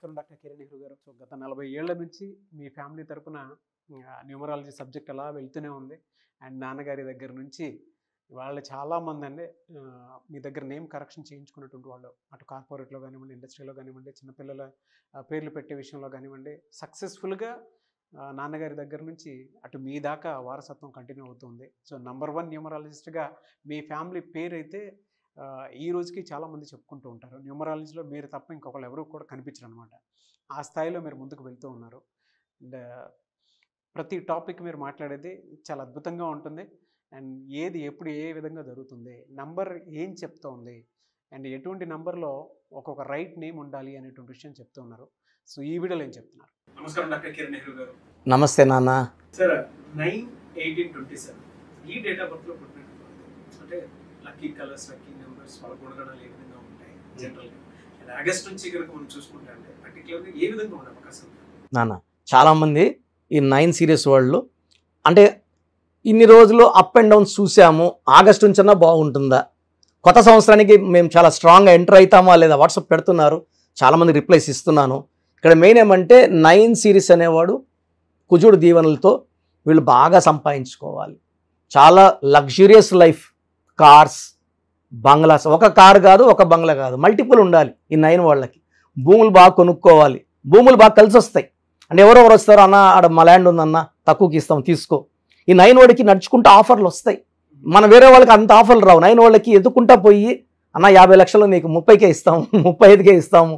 నమస్కారం డాక్టర్ కిరణ్ నెహ్రూ గారు. సో గత 40 ఏళ్ల నుంచి మీ ఫ్యామిలీ తరపున న్యూమరాలజీ సబ్జెక్ట్ అలా వెళ్తూనే ఉంది. అండ్ నాన్నగారి దగ్గర నుంచి వాళ్ళు చాలామంది అండి మీ దగ్గర నేమ్ కరెక్షన్ చేయించుకున్నటువంటి వాళ్ళు, అటు కార్పొరేట్లో కానివ్వండి, ఇండస్ట్రీలో కానివ్వండి, చిన్నపిల్లల పేర్లు పెట్టే విషయంలో కానివ్వండి, సక్సెస్ఫుల్గా నాన్నగారి దగ్గర నుంచి అటు మీ దాకా వారసత్వం కంటిన్యూ అవుతుంది. సో నంబర్ 1 న్యూమరాలజిస్ట్గా మీ ఫ్యామిలీ పేరు అయితే ఈ రోజుకి చాలామంది చెప్పుకుంటూ ఉంటారు. న్యూమరాలజీలో మీరు తప్ప ఇంకొకళ్ళు ఎవరు కూడా కనిపించరు అనమాట. ఆ స్థాయిలో మీరు ముందుకు వెళ్తూ ఉన్నారు. అండ్ ప్రతి టాపిక్ మీరు మాట్లాడేది చాలా అద్భుతంగా ఉంటుంది. అండ్ ఏది ఎప్పుడు ఏ విధంగా జరుగుతుంది, నంబర్ ఏం చెప్తూ ఉంది, అండ్ ఎటువంటి నంబర్లో ఒక్కొక్క రైట్ నేమ్ ఉండాలి అనేటువంటి విషయం చెప్తూ ఉన్నారు. సో ఈ వీడియోలో ఏం చెప్తున్నారు? నమస్కారం డాక్టర్ కిరణ్ నెహ్రూ గారు. నమస్తే నాన్న. సార్ 9/18/27 ఈ డేట్ ఆఫ్ బర్త్లో పుట్టినట్టు అంటే లక్కీ కలర్స్, లక్కీ నెంబర్స్, వాళ్ళ గుణగణాలు ఏ విధంగా ఉంటాయి జనరల్గా? అండ్ ఆగస్ట్ నుంచి కనుక మనం చూసుకుంటే అంటే పర్టికులర్గా ఏ విధంగా ఉండే అవకాశం? నాన్న, చాలామంది ఈ 9 సీరియస్ వాళ్ళు అంటే ఇన్ని రోజులు అప్ అండ్ డౌన్స్ చూసాము, ఆగస్ట్ నుంచన్నా బాగుంటుందా, కొత్త సంవత్సరానికి మేము చాలా స్ట్రాంగ్గా ఎంటర్ అవుతామా లేదా వాట్సాప్ పెడుతున్నారు, చాలామంది రిప్లైస్ ఇస్తున్నాను. ఇక్కడ మెయిన్ ఏమంటే 9 సిరీస్ అనేవాడు కుజుడు దీవెనలతో వీళ్ళు బాగా సంపాదించుకోవాలి. చాలా లగ్జూరియస్ లైఫ్, కార్స్, బంగ్లాస్, ఒక కార్ కాదు ఒక బంగ్లా కాదు, మల్టిపుల్ ఉండాలి ఈ 9 వాళ్ళకి. భూములు బాగా కొనుక్కోవాలి, భూములు బాగా కలిసి వస్తాయి. అంటే ఎవరెవరు వస్తారు, అన్న ఆడ మా ల్యాండ్ ఉందన్న తక్కువకి ఇస్తాం తీసుకో. ఈ 9 వాడికి నడుచుకుంటూ ఆఫర్లు వస్తాయి. మన వేరే వాళ్ళకి అంత ఆఫర్లు రావు. 9 వాళ్ళకి ఎదుకుంటా పోయి అన్న 50 లక్షలు నీకు 30కే ఇస్తాము, 35కే ఇస్తాము,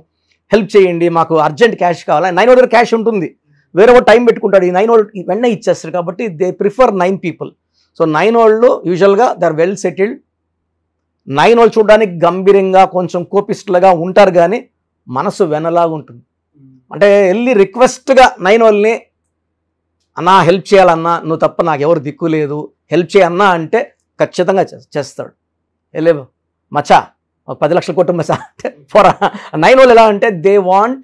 హెల్ప్ చేయండి, మాకు అర్జెంట్ క్యాష్ కావాలి. 9 వాడి క్యాష్ ఉంటుంది, వేరే వాడు టైం పెట్టుకుంటాడు. ఈ 9 వాళ్ళు వెంటనే ఇచ్చేస్తారు. కాబట్టి దే ప్రిఫర్ 9 పీపుల్. సో 9 వాళ్ళు యూజువల్గా దే ఆర్ వెల్ సెటిల్డ్. 9 వాళ్ళు చూడడానికి గంభీరంగా కొంచెం కోపిస్టులుగా ఉంటారు, కానీ మనసు వెనలాగా ఉంటుంది. అంటే వెళ్ళి రిక్వెస్ట్గా 9 వాళ్ళని అన్నా హెల్ప్ చేయాలన్నా, నువ్వు తప్ప నాకు ఎవరు దిక్కు లేదు, హెల్ప్ చేయన్నా అంటే ఖచ్చితంగా చేస్తాడు. వెళ్ళే మచ్చా ఒక 10 లక్షలు కొట్టు మచ్చా అంటే ఫర్ 9 వాళ్ళు ఎలా అంటే దే వాంట్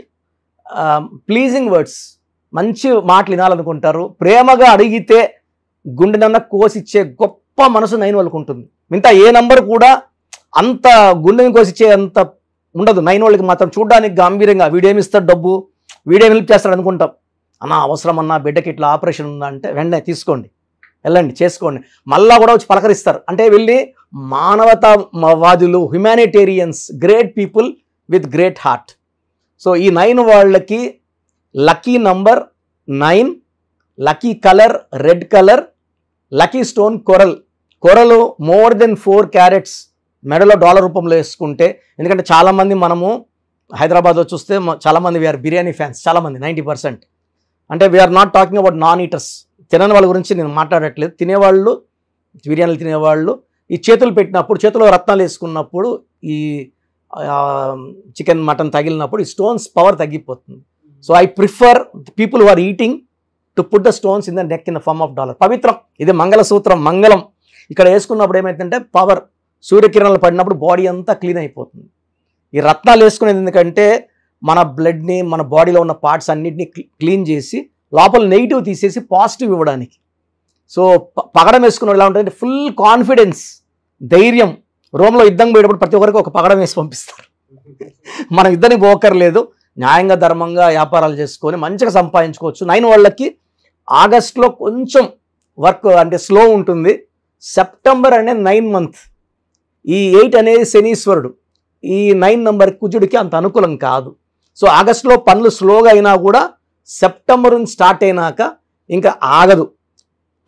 ప్లీజింగ్ వర్డ్స్, మంచి మాటలు వినాలనుకుంటారు. ప్రేమగా అడిగితే గుండెనన్నా కోసిచ్చే గొప్ప మనసు 9 వాళ్ళకు ఉంటుంది. మిగతా ఏ నంబర్ కూడా అంత గుండెని కోసిచ్చే అంత ఉండదు. 9 వాళ్ళకి మాత్రం చూడడానికి గంభీరంగా వీడేమిస్తాడు డబ్బు, వీడేమి హెల్ప్ చేస్తాడు అనుకుంటాం. అన్న అవసరం అన్న బిడ్డకి ఇట్లా ఆపరేషన్ ఉందా అంటే వెంటనే తీసుకోండి, వెళ్ళండి చేసుకోండి, మళ్ళా కూడా వచ్చి పలకరిస్తారు. అంటే వెళ్ళి మానవతావాదులు, humanitarians, great people with great heart. So ఈ 9 వాళ్ళకి lucky number 9, lucky colour red colour, lucky stone coral. Coral more than 4 carats మెడలో డాలర్ రూపంలో వేసుకుంటే, ఎందుకంటే చాలామంది మనము హైదరాబాద్లో చూస్తే చాలామంది వీఆర్ బిర్యానీ ఫ్యాన్స్, చాలామంది 90%. అంటే we're not talking about non eaters, తినని వాళ్ళ గురించి నేను మాట్లాడట్లేదు. తినేవాళ్ళు, బిర్యానీలు తినేవాళ్ళు ఈ చేతులు పెట్టినప్పుడు, చేతిలో రత్నాలు వేసుకున్నప్పుడు, ఈ చికెన్ మటన్ తగిలినప్పుడు ఈ స్టోన్స్ పవర్ తగ్గిపోతుంది. So I prefer people who are eating to put the stones in the neck in the form of dollar. పవిత్రం, ఇది మంగళసూత్రం, మంగళం. ఇక్కడ వేసుకున్నప్పుడు ఏమైందంటే పవర్, సూర్యకిరణాలు పడినప్పుడు బాడీ అంతా క్లీన్ అయిపోతుంది. ఈ రత్నాలు వేసుకునేది ఎందుకంటే మన బ్లడ్ని, మన బాడీలో ఉన్న పార్ట్స్ అన్నింటినీ క్లీన్ చేసి లోపల నెగిటివ్ తీసేసి పాజిటివ్ ఇవ్వడానికి. సో పగడం వేసుకున్న ఎలా ఉంటుంది, ఫుల్ కాన్ఫిడెన్స్, ధైర్యం. రోమ్లో యుద్ధం పోయేటప్పుడు ప్రతి ఒక్కరికి ఒక పగడం వేసి పంపిస్తారు. మనం యుద్ధానికి పోకర్లేదు, న్యాయంగా ధర్మంగా వ్యాపారాలు చేసుకొని మంచిగా సంపాదించుకోవచ్చు. 9 వాళ్ళకి ఆగస్ట్లో కొంచెం వర్క్ అంటే స్లో ఉంటుంది. సెప్టెంబర్ అనేది 9 మంత్. ఈ 8 అనేది శనీశ్వరుడు. ఈ 9 నంబర్ కుజుడికి అంత అనుకూలం కాదు. సో ఆగస్టులో పనులు స్లోగా అయినా కూడా సెప్టెంబర్ నుంచి స్టార్ట్ అయినాక ఇంకా ఆగదు.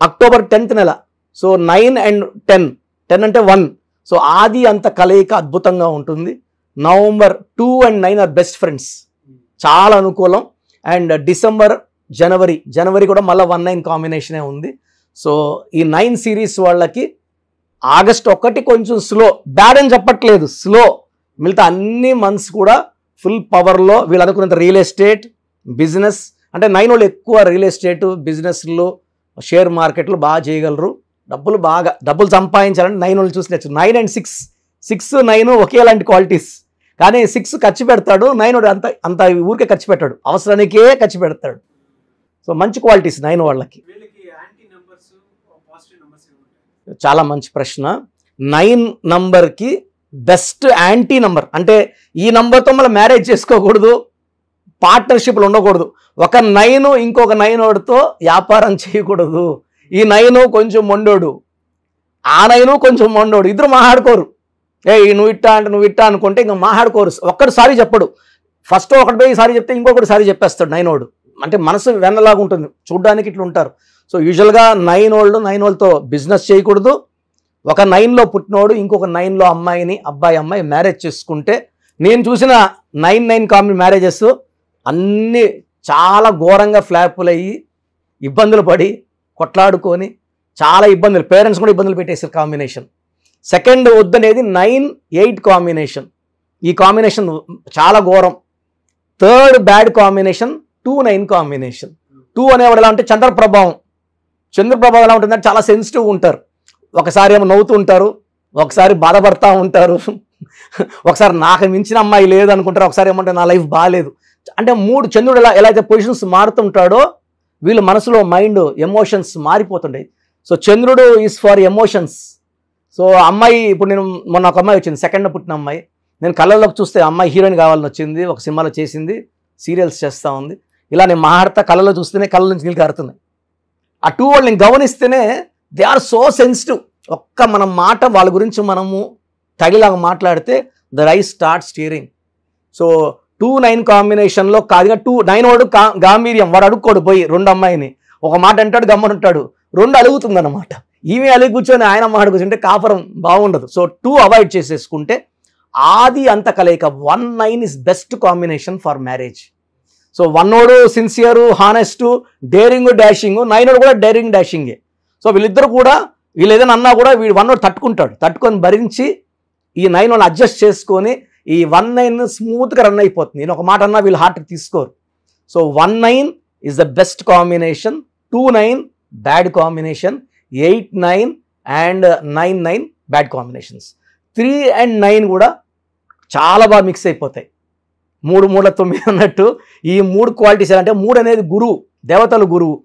అక్టోబర్ 10th నెల. సో 9 and 10, 10 అంటే 1. సో ఆది అంత కలయిక అద్భుతంగా ఉంటుంది. November 2 and 9 are best friends, చాలా అనుకూలం. అండ్ డిసెంబర్, జనవరి కూడా మళ్ళీ 1-9 కాంబినేషనే ఉంది. సో ఈ 9 సిరీస్ వాళ్ళకి ఆగస్ట్ ఒకటి కొంచెం స్లో, బ్యాడ్ అని చెప్పట్లేదు, స్లో. మిగతా అన్ని మంత్స్ కూడా ఫుల్ పవర్లో వీళ్ళు అనుకున్నంత రియల్ ఎస్టేట్, బిజినెస్. అంటే 9 వాళ్ళు ఎక్కువ రియల్ ఎస్టేట్, బిజినెస్లో, షేర్ మార్కెట్లు బాగా చేయగలరు. డబ్బులు సంపాదించాలని 9 వాళ్ళు చూసి నేర్చు. 9 and 6, 9 ఒకేలాంటి క్వాలిటీస్. కానీ 6 ఖర్చు పెడతాడు, 9 వాడు అంత ఊరికే ఖర్చు పెట్టాడు, అవసరానికే ఖర్చు పెడతాడు. సో మంచి క్వాలిటీస్ 9 వాళ్ళకి. చాలా మంచి ప్రశ్న. 9 నంబర్కి బెస్ట్ యాంటీ నంబర్, అంటే ఈ నంబర్తో మళ్ళీ మ్యారేజ్ చేసుకోకూడదు, పార్ట్నర్షిప్లు ఉండకూడదు. ఒక 9 ఇంకొక 9 వాడితో వ్యాపారం చేయకూడదు. ఈ 9 కొంచెం మొండోడు, ఆ 9 కొంచెం మొండోడు, ఇద్దరు మాట్లాడుకోరు. నువ్వు ఇట్టా అంటే నువ్వు ఇట్టా అనుకుంటే ఇంకా మాట్లాడుకోరు. ఒక్కడు సారీ చెప్పడు. ఫస్ట్ ఒకటి పోయి సారీ చెప్తే ఇంకొకటి సారీ చెప్పేస్తాడు 9 వాడు. అంటే మనసు వెన్నలాగా ఉంటుంది, చూడ్డానికి ఇట్లా ఉంటారు. సో యూజువల్గా 9 వాళ్ళతో బిజినెస్ చేయకూడదు. ఒక 9లో పుట్టినోడు ఇంకొక 9లో అబ్బాయి మ్యారేజ్ చేసుకుంటే, నేను చూసిన 9 కామన్ మ్యారేజెస్ అన్నీ చాలా ఘోరంగా ఫ్లాపులు అయ్యి ఇబ్బందులు పడి కొట్లాడుకొని చాలా ఇబ్బందులు, పేరెంట్స్ కూడా ఇబ్బందులు పెట్టేసారు కాంబినేషన్. సెకండ్ వద్దనేది 9-8 కాంబినేషన్. ఈ కాంబినేషన్ చాలా ఘోరం. Third bad combination 2-9 combination. 2 అనేవాడు ఎలా అంటే చంద్రప్రభావం ఎలా ఉంటుందంటే చాలా సెన్సిటివ్ ఉంటారు. ఒకసారి ఏమో నవ్వుతూ ఉంటారు, ఒకసారి బాధపడతా ఉంటారు, ఒకసారి నాకు మించిన అమ్మాయి లేదు అనుకుంటారు, ఒకసారి ఏమంటే నా లైఫ్ బాగాలేదు. అంటే చంద్రుడు ఎలా అయితే పొజిషన్స్ మారుతుంటాడో వీళ్ళు మనసులో మైండ్ ఎమోషన్స్ మారిపోతుంటాయి. సో చంద్రుడు ఈజ్ ఫర్ ఎమోషన్స్. సో అమ్మాయి, ఇప్పుడు నేను మొన్న ఒక అమ్మాయి వచ్చింది, సెకండ్ పుట్టిన అమ్మాయి, నేను కళ్ళలోకి చూస్తే అమ్మాయి హీరోయిన్ కావాలని వచ్చింది, ఒక సినిమాలో చేసింది, సీరియల్స్ చేస్తూ ఉంది. ఇలా నేను మాట్లాడతా కళ్ళలో చూస్తేనే కళ్ళ నుంచి నీళ్ళు కారుతున్నాయి. ఆ 2 వాళ్ళు నేను గమనిస్తేనే దే ఆర్ సో సెన్సిటివ్. ఒక్క మనం మాట వాళ్ళ గురించి మనము తగిలాగా మాట్లాడితే the rice start steering. So 2-9 కాంబినేషన్లో కాదుగా 9 వాడు గాంభీర్యం, వాడు అడుక్కోడు పోయి 2 అమ్మాయిని, ఒక మాట అంటాడు గమ్మనుంటాడు, 2 అలుగుతుందన్నమాట. ఈమె అలిగి కూర్చొని ఆయన మాట కూర్చుంటే కాపురం బాగుండదు. సో 2 అవాయిడ్ చేసేసుకుంటే ఆది అంత కలయిక 1-9 is best combination for marriage. So 1 వాడు సిన్సియరు, హానెస్టు, డేరింగ్ డాషింగ్, 9 వాడు కూడా డేరింగ్ డాషింగే. సో వీళ్ళిద్దరు కూడా వీళ్ళు ఏదైనా అన్నా కూడా 1 వాడు తట్టుకొని భరించి ఈ 9 వాళ్ళు అడ్జస్ట్ చేసుకొని ఈ 1-9 స్మూత్గా రన్ అయిపోతుంది. నేను ఒక మాట అన్నా వీళ్ళు హార్ట్కి తీసుకోరు. So 1-9 is the best combination, 2-9 bad combination, 8-9 and 9-9 bad combinations. 3 and 9 కూడా చాలా బాగా మిక్స్ అయిపోతాయి. 3-3-9 అన్నట్టు ఈ 3 క్వాలిటీస్ అంటే 3 అనేది గురువు, దేవతలు గురువు.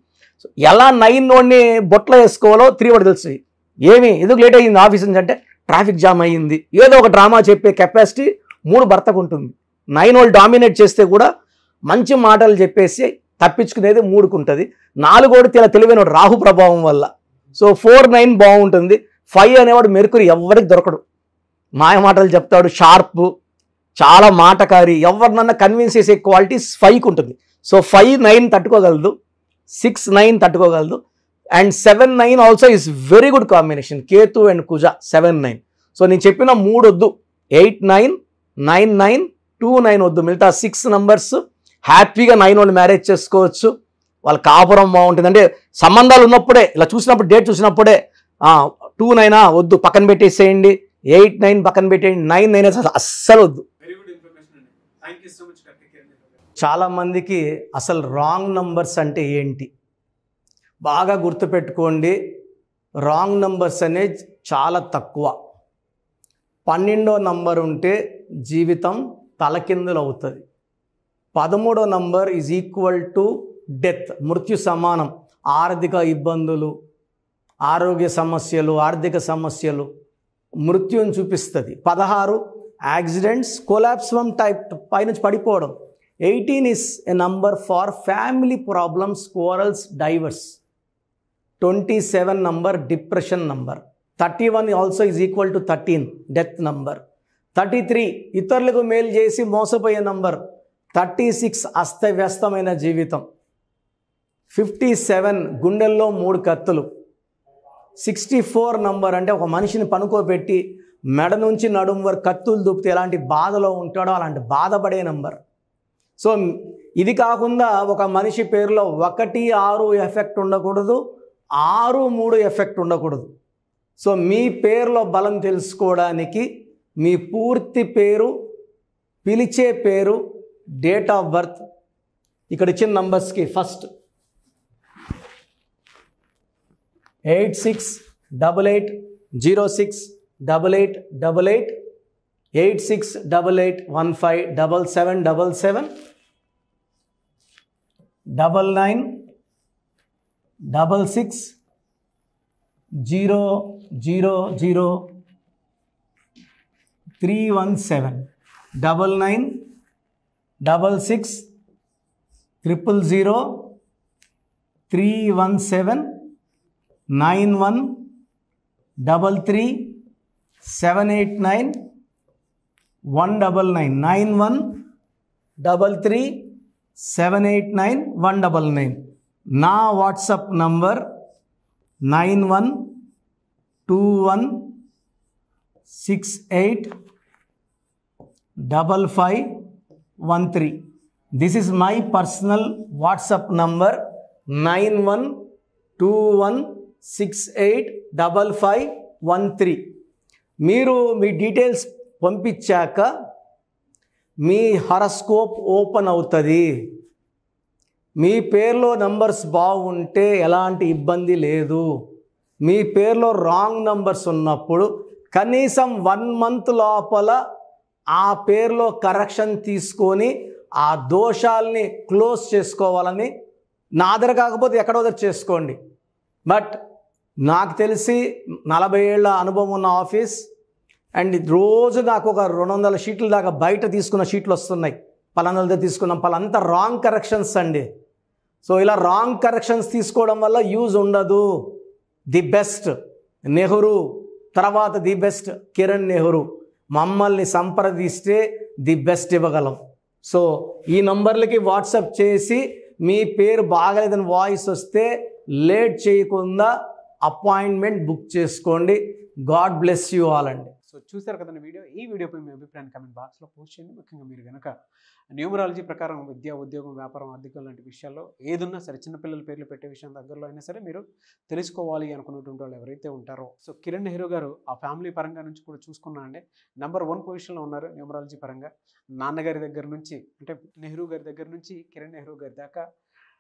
ఎలా 9 వాడిని బొట్లో వేసుకోవాలో 3 వాడు తెలుసు. ఏమి ఎందుకు లేట్ అయ్యింది ఆఫీస్ నుంచి అంటే ట్రాఫిక్ జామ్ అయ్యింది, ఏదో ఒక డ్రామా చెప్పే కెపాసిటీ 3 భర్తకు ఉంటుంది. 9 వాళ్ళు డామినేట్ చేస్తే కూడా మంచి మాటలు చెప్పేసి తప్పించుకునేది 3కు ఉంటుంది. 4 వాడు తెలివైన రాహు ప్రభావం వల్ల. సో 4-9 బాగుంటుంది. 5 అనేవాడు మెర్కురీ, ఎవరికి దొరకడు, మాయ మాటలు చెప్తాడు, షార్ప్, చాలా మాటకారి, ఎవరినన్నా కన్విన్స్ చేసే క్వాలిటీస్ 5కి ఉంటుంది. సో 5-9 తట్టుకోగలదు, 6-9 తట్టుకోగలదు. And 7-9 also is very good combination, Ketu and Kuja 7-9. So నేను చెప్పిన 3 వద్దు, 8-9, 9-9, 2-9 వద్దు. మిగతా 6 నంబర్స్ హ్యాపీగా 9 వాళ్ళు మ్యారేజ్ చేసుకోవచ్చు. వాళ్ళ కాపురం బాగుంటుంది. అంటే సంబంధాలు ఉన్నప్పుడే, ఇలా చూసినప్పుడు, డేట్ చూసినప్పుడే 2-9 వద్దు, పక్కన పెట్టేసేయండి. 8-9 పక్కన పెట్టేయండి. 9-9 అస్సలు వద్దు. చాలా మందికి అసలు రాంగ్ నంబర్స్ అంటే ఏంటి బాగా గుర్తుపెట్టుకోండి. రాంగ్ నంబర్స్ అనేది చాలా తక్కువ. 12వ నంబర్ ఉంటే జీవితం తలకిందులు అవుతుంది. 13వ number is equal to death, మృత్యు సమానం. ఆర్థిక ఇబ్బందులు, ఆరోగ్య సమస్యలు, ఆర్థిక సమస్యలు, మృత్యుని చూపిస్తుంది. 16 యాక్సిడెంట్స్, కొలాప్స్ ఫ్రమ్ టైప్ పైనుంచి పడిపోవడం. 18 is a number for family problems, quarrels, divorce. 27 number depression number. 31 also is equal to 13 death number. 33 ఇతరులకు మేలు చేసి మోసపోయే నంబర్. 36 అస్తవ్యస్తమైన జీవితం. 57 గుండెల్లో 3 కత్తులు. 64 నంబర్ అంటే ఒక మనిషిని పనుకోబెట్టి మెడ నుంచి నడుము వరకు కత్తులు దూపితే ఎలాంటి బాధలో ఉంటాడో అలాంటి బాధపడే నంబర్. సో ఇది కాకుండా ఒక మనిషి పేరులో 1-6 ఎఫెక్ట్ ఉండకూడదు, 6-3 ఎఫెక్ట్ ఉండకూడదు. సో మీ పేరులో బలం తెలుసుకోవడానికి మీ పూర్తి పేరు, పిలిచే పేరు, డేట్ ఆఫ్ బర్త్, ఇక్కడ ఇచ్చిన నంబర్స్కి ఫస్ట్ 8688068888, 8688157777, 9966000317, 9966000317. 91331789 నా WhatsApp number 9121685513. This is my personal WhatsApp number 9121685513. మీరు మీ డీటెయిల్స్ పంపించాక మీ హారోస్కోప్ ఓపెన్ అవుతుంది. మీ పేరులో నంబర్స్ బాగుంటే ఎలాంటి ఇబ్బంది లేదు. మీ పేరులో రాంగ్ నంబర్స్ ఉన్నప్పుడు కనీసం 1 మంత్ లోపల ఆ పేరులో కరెక్షన్ తీసుకొని ఆ దోషాల్ని క్లోజ్ చేసుకోవాలని, నా దగ్గర కాకపోతే ఎక్కడో దగ్గర చేసుకోండి. బట్ నాకు తెలిసి 40 ఏళ్ళ అనుభవం ఉన్న ఆఫీస్ అండ్ రోజు నాకు ఒక 200 షీట్ల దాకా బయట తీసుకున్న షీట్లు వస్తున్నాయి. పలానా దగ్గర తీసుకున్నాం, పలాంతా రాంగ్ కరెక్షన్స్ అండి. సో ఇలా రాంగ్ కరెక్షన్స్ తీసుకోవడం వల్ల యూజ్ ఉండదు. ది బెస్ట్ నెహ్రూ, తర్వాత ది బెస్ట్ కిరణ్ నెహ్రూ, మమ్మల్ని సంప్రదిస్తే ది బెస్ట్ ఇవ్వగలం. సో ఈ నంబర్లకి వాట్సాప్ చేసి మీ పేరు బాగలేదని వాయిస్ వస్తే లేట్ చేయకుండా అపాయింట్మెంట్ బుక్ చేసుకోండి. గాడ్ బ్లెస్ యూ ఆల్ అండి. సో చూసారు కదండి వీడియో. ఈ వీడియోపై మీ అభిప్రాయాన్ని కామెంట్ బాక్స్లో పోస్ట్ చేయండి. ముఖ్యంగా మీరు కనుక న్యూమరాలజీ ప్రకారం విద్య, ఉద్యోగం, వ్యాపారం, ఆర్థికం లాంటి విషయాల్లో ఏదున్నా సరే, చిన్నపిల్లల పేర్లు పెట్టే విషయం దగ్గరలో అయినా సరే మీరు తెలుసుకోవాలి అనుకున్నటువంటి వాళ్ళు ఎవరైతే ఉంటారో, సో కిరణ్ నెహ్రూ గారు ఆ ఫ్యామిలీ పరంగా నుంచి కూడా చూసుకున్నా అండి నంబర్ 1 పొజిషన్లో ఉన్నారు న్యూమరాలజీ పరంగా. నాన్నగారి దగ్గర నుంచి, అంటే నెహ్రూ గారి దగ్గర నుంచి కిరణ్ నెహ్రూ గారి దాకా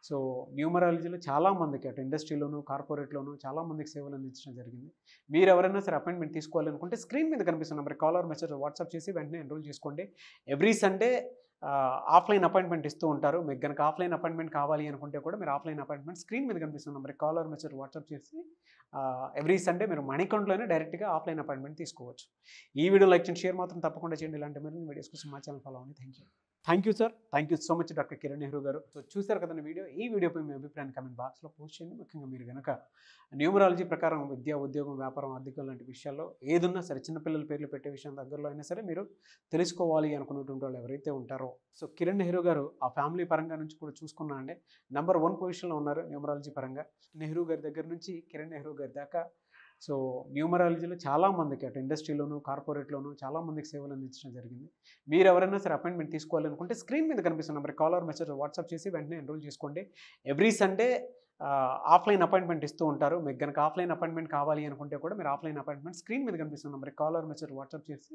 సో న్యూమరాలజీలో చాలామందికి అటు ఇండస్ట్రీలోను, కార్పొరేట్లోను చాలామందికి సేవలు అందించడం జరిగింది. మీరు ఎవరైనా సరే అపాయింట్మెంట్ తీసుకోవాలనుకుంటే స్క్రీన్ మీద కనిపిస్తున్న number call or message WhatsApp చేసి వెంటనే ఎన్రోల్ చేసుకోండి. ఎవ్రీ సండే ఆఫ్లైన్ అపాయింట్మెంట్ ఇస్తూ ఉంటారు. మీకు కనుక ఆఫ్లైన్ అపాయింట్మెంట్ కావాలి అనుకుంటే కూడా మీరు ఆఫ్లైన్ అపాయింట్మెంట్ స్క్రీన్ మీద కనిపిస్తున్న number call or message WhatsApp చేసి ఎవ్రీ సండే మీరు మణికంట్లోనే డైరెక్ట్గా ఆఫ్లైన్ అపాయింట్మెంట్ తీసుకోవచ్చు. ఈ వీడియో లైక్ చేయండి, షేర్ మాత్రం తప్పకుండా చేయండి. ఇలాంటి మరిన్ని వీడియోస్ కోసం మా ఛానల్ ఫాలో అవ్వండి. Thank you sir. Thank you so much doctor Kiran Nehru గారు. సో చూసారు కదండి వీడియో. ఈ వీడియోపై మీ అభిప్రాయాన్ని కామెంట్ బాక్స్లో పోస్ట్ చేయండి. ముఖ్యంగా మీరు కనుక న్యూమరాలజీ ప్రకారం విద్య, ఉద్యోగం, వ్యాపారం, ఆర్థికం లాంటి విషయాల్లో ఏదున్నా సరే, చిన్నపిల్లల పేర్లు పెట్టే విషయం దగ్గరలో అయినా సరే మీరు తెలుసుకోవాలి అనుకున్నటువంటి వాళ్ళు ఎవరైతే ఉంటారో, సో కిరణ్ నెహ్రూ గారు ఆ ఫ్యామిలీ పరంగా నుంచి కూడా చూసుకున్నా అండి నంబర్ 1 పొజిషన్లో ఉన్నారు న్యూమరాలజీ పరంగా. నెహ్రూ గారి దగ్గర నుంచి కిరణ్ నెహ్రూ గారి దాకా సో న్యూమరాలజీలో చాలామందికి అటు ఇండస్ట్రీలోను, కార్పొరేట్లోను చాలామందికి సేవలు అందించడం జరిగింది. మీరు ఎవరైనా సరే అపాయింట్మెంట్ తీసుకోవాలనుకుంటే స్క్రీన్ మీద కనిపిస్తున్న number call or message WhatsApp చేసి వెంటనే ఎన్రోల్ చేసుకోండి. ఎవ్రీ సండే ఆఫ్లైన్ అపాయింట్మెంట్ ఇస్తూ ఉంటారు. మీకు కనుక ఆఫ్లైన్ అపాయింట్మెంట్ కావాలి అనుకుంటే కూడా మీరు ఆఫ్లైన్ అపాయింట్మెంట్ స్క్రీన్ మీద కనిపిస్తున్న number call or message WhatsApp చేసి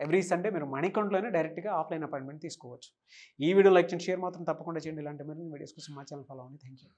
ఎవ్రీ సండే మీరు మణికంట్లోనే డైరెక్ట్గా ఆఫ్లైన్ అపాయింట్మెంట్ తీసుకోవచ్చు. ఈ వీడియో లైక్ చేయండి, షేర్ మాత్రం తప్పకుండా చేయండి. ఇలాంటి మరిన్ని వీడియోస్ కోసం మా ఛానల్ ఫాలో అవ్వండి. Thank you.